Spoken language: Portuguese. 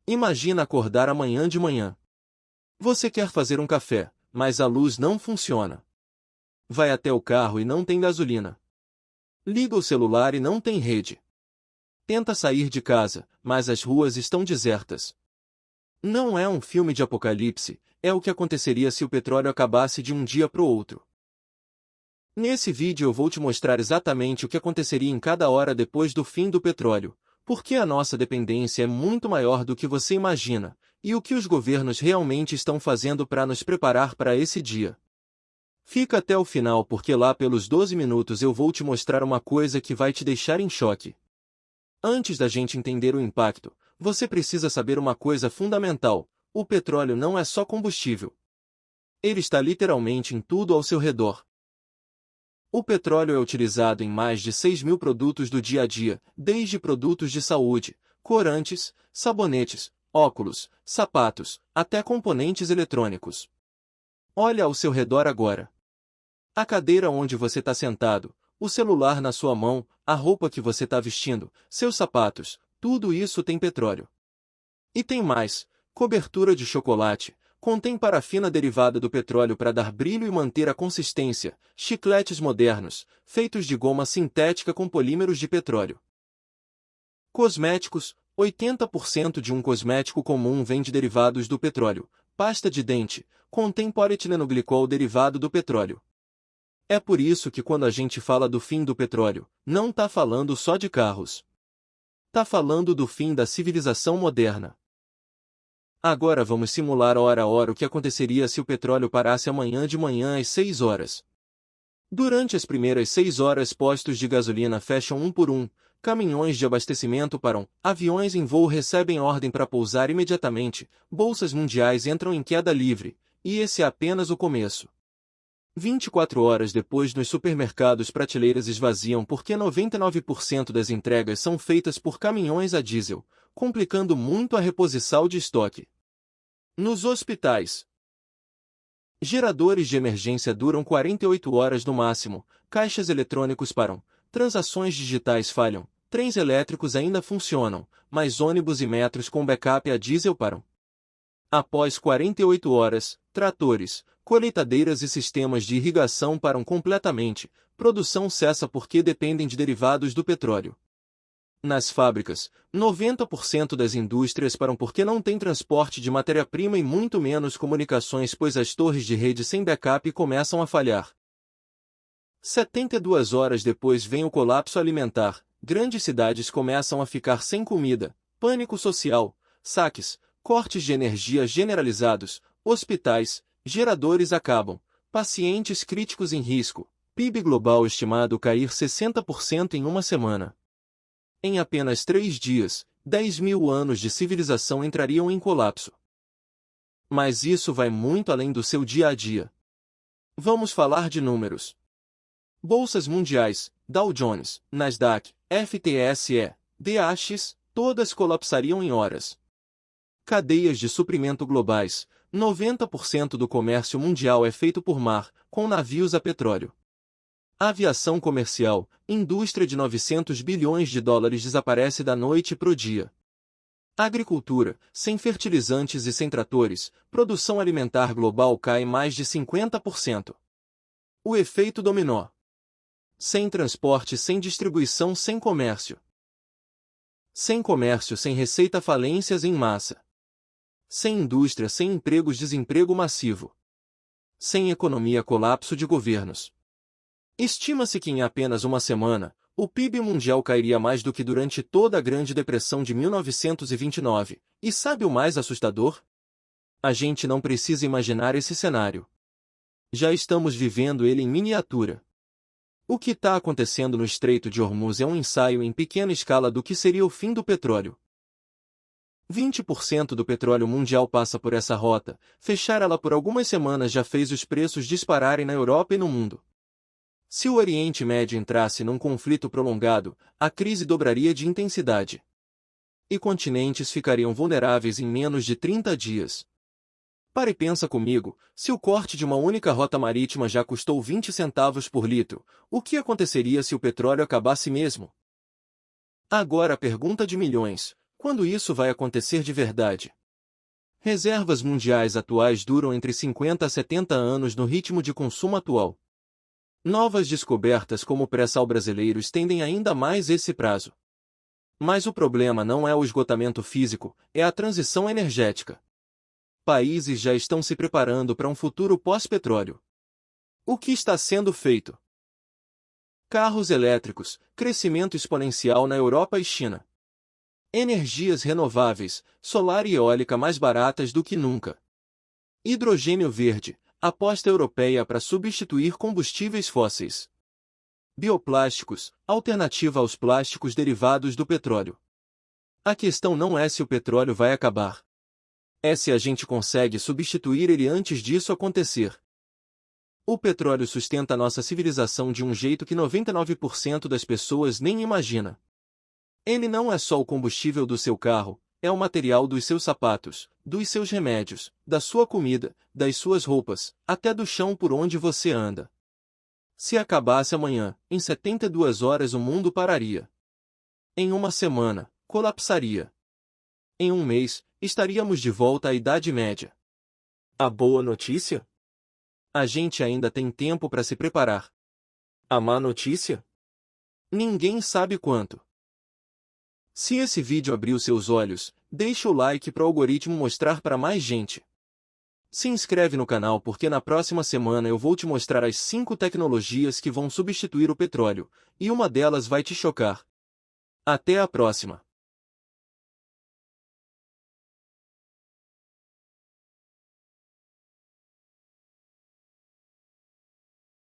Imagina acordar amanhã de manhã. Você quer fazer um café, mas a luz não funciona. Vai até o carro e não tem gasolina. Liga o celular e não tem rede. Tenta sair de casa, mas as ruas estão desertas. Não é um filme de apocalipse, é o que aconteceria se o petróleo acabasse de um dia para o outro. Nesse vídeo eu vou te mostrar exatamente o que aconteceria em cada hora depois do fim do petróleo, porque a nossa dependência é muito maior do que você imagina, e o que os governos realmente estão fazendo para nos preparar para esse dia. Fica até o final porque lá pelos 12 minutos eu vou te mostrar uma coisa que vai te deixar em choque. Antes da gente entender o impacto, você precisa saber uma coisa fundamental: o petróleo não é só combustível. Ele está literalmente em tudo ao seu redor. O petróleo é utilizado em mais de 6.000 produtos do dia a dia, desde produtos de saúde, corantes, sabonetes, óculos, sapatos, até componentes eletrônicos. Olha ao seu redor agora. A cadeira onde você está sentado, o celular na sua mão, a roupa que você está vestindo, seus sapatos, tudo isso tem petróleo. E tem mais: cobertura de chocolate, contém parafina derivada do petróleo para dar brilho e manter a consistência, chicletes modernos, feitos de goma sintética com polímeros de petróleo. Cosméticos: 80% de um cosmético comum vem de derivados do petróleo. Pasta de dente, contém polietilenglicol derivado do petróleo. É por isso que quando a gente fala do fim do petróleo, não está falando só de carros. Está falando do fim da civilização moderna. Agora vamos simular hora a hora o que aconteceria se o petróleo parasse amanhã de manhã às 6 horas. Durante as primeiras 6 horas postos de gasolina fecham um por um, caminhões de abastecimento param, aviões em voo recebem ordem para pousar imediatamente, bolsas mundiais entram em queda livre, e esse é apenas o começo. 24 horas depois nos supermercados prateleiras esvaziam porque 99% das entregas são feitas por caminhões a diesel, complicando muito a reposição de estoque. Nos hospitais, geradores de emergência duram 48 horas no máximo, caixas eletrônicos param, transações digitais falham, trens elétricos ainda funcionam, mas ônibus e metros com backup a diesel param. Após 48 horas, tratores, colheitadeiras e sistemas de irrigação param completamente, produção cessa porque dependem de derivados do petróleo. Nas fábricas, 90% das indústrias param porque não tem transporte de matéria-prima e muito menos comunicações, pois as torres de rede sem backup começam a falhar. 72 horas depois vem o colapso alimentar, grandes cidades começam a ficar sem comida, pânico social, saques, cortes de energia generalizados, hospitais, geradores acabam, pacientes críticos em risco, PIB global estimado cair 60% em uma semana. Em apenas 3 dias, 10.000 anos de civilização entrariam em colapso. Mas isso vai muito além do seu dia a dia. Vamos falar de números. Bolsas mundiais, Dow Jones, Nasdaq, FTSE, DAX, todas colapsariam em horas. Cadeias de suprimento globais, 90% do comércio mundial é feito por mar, com navios a petróleo. Aviação comercial, indústria de 900 bilhões de dólares desaparece da noite pro dia. Agricultura, sem fertilizantes e sem tratores, produção alimentar global cai mais de 50%. O efeito dominó. Sem transporte, sem distribuição, sem comércio. Sem comércio, sem receita, falências em massa. Sem indústria, sem empregos, desemprego massivo. Sem economia, colapso de governos. Estima-se que em apenas uma semana, o PIB mundial cairia mais do que durante toda a Grande Depressão de 1929. E sabe o mais assustador? A gente não precisa imaginar esse cenário. Já estamos vivendo ele em miniatura. O que está acontecendo no Estreito de Hormuz é um ensaio em pequena escala do que seria o fim do petróleo. 20% do petróleo mundial passa por essa rota, fechar ela por algumas semanas já fez os preços dispararem na Europa e no mundo. Se o Oriente Médio entrasse num conflito prolongado, a crise dobraria de intensidade. E continentes ficariam vulneráveis em menos de 30 dias. Para e pensa comigo, se o corte de uma única rota marítima já custou 20 centavos por litro, o que aconteceria se o petróleo acabasse mesmo? Agora a pergunta de milhões: Quando isso vai acontecer de verdade? Reservas mundiais atuais duram entre 50 a 70 anos no ritmo de consumo atual. Novas descobertas como o pré-sal brasileiro estendem ainda mais esse prazo. Mas o problema não é o esgotamento físico, é a transição energética. Países já estão se preparando para um futuro pós-petróleo. O que está sendo feito? Carros elétricos, crescimento exponencial na Europa e China. Energias renováveis, solar e eólica mais baratas do que nunca. Hidrogênio verde, aposta europeia para substituir combustíveis fósseis. Bioplásticos, alternativa aos plásticos derivados do petróleo. A questão não é se o petróleo vai acabar. É se a gente consegue substituir ele antes disso acontecer. O petróleo sustenta nossa civilização de um jeito que 99% das pessoas nem imagina. Ele não é só o combustível do seu carro, é o material dos seus sapatos, dos seus remédios, da sua comida, das suas roupas, até do chão por onde você anda. Se acabasse amanhã, em 72 horas o mundo pararia. Em uma semana, colapsaria. Em um mês, estaríamos de volta à Idade Média. A boa notícia? A gente ainda tem tempo para se preparar. A má notícia? Ninguém sabe quanto. Se esse vídeo abriu seus olhos, deixa o like para o algoritmo mostrar para mais gente. Se inscreve no canal porque na próxima semana eu vou te mostrar as 5 tecnologias que vão substituir o petróleo, e uma delas vai te chocar. Até a próxima!